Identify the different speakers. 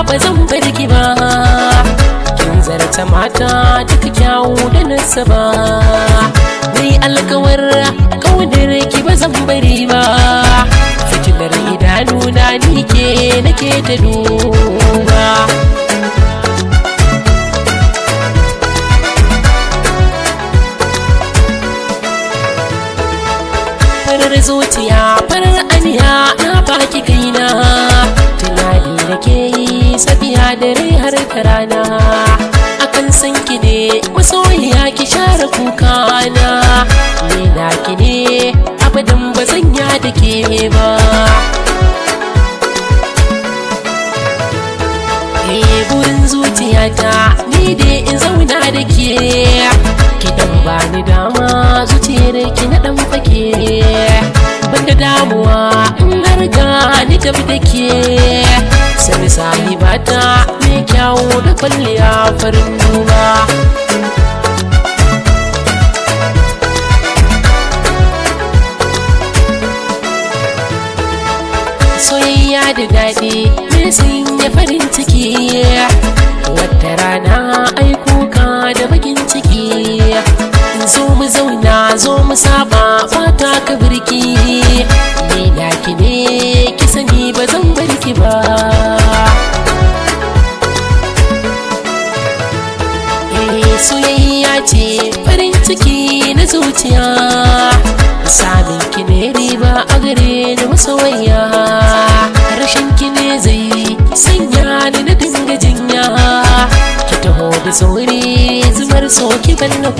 Speaker 1: ba zan bar ki ba. Kin zarta mata duka kyawu da nasaba, nayi alkawar kaunar ki ba zan bari ba. Fitilar idanuna ni ke nake ta duba. Farar zuciya farar aniya na baki kaina, tunani da ke yi safiya da rai har da rana. Akan san ki ne masoyiya ki share kukana, ni na ki ne abadan ba zan ya da ke ba. Burin zuciyata ni dai in zauna da ke, kidan ba ni dama zuciyar ki na dan fake. Banda damuwa in har ga ni tafi da ke, sani sahibata mai kyawu da kwalliya farin duba. Soyayya da daɗi mai sanya farin ciki, wata rana ai kuka da bakin ciki. Zo mu zauna zo mu saba fata ka birki, ni da ki ne ki sani ba zan bar ki ba. Soyayya ce farin ciki na zuciya, samin ki ne riba a gare ni masoyiya. Rashin ki ne zai sanya ni na dinga jinya, ki taho da sauri zubar so ki ban na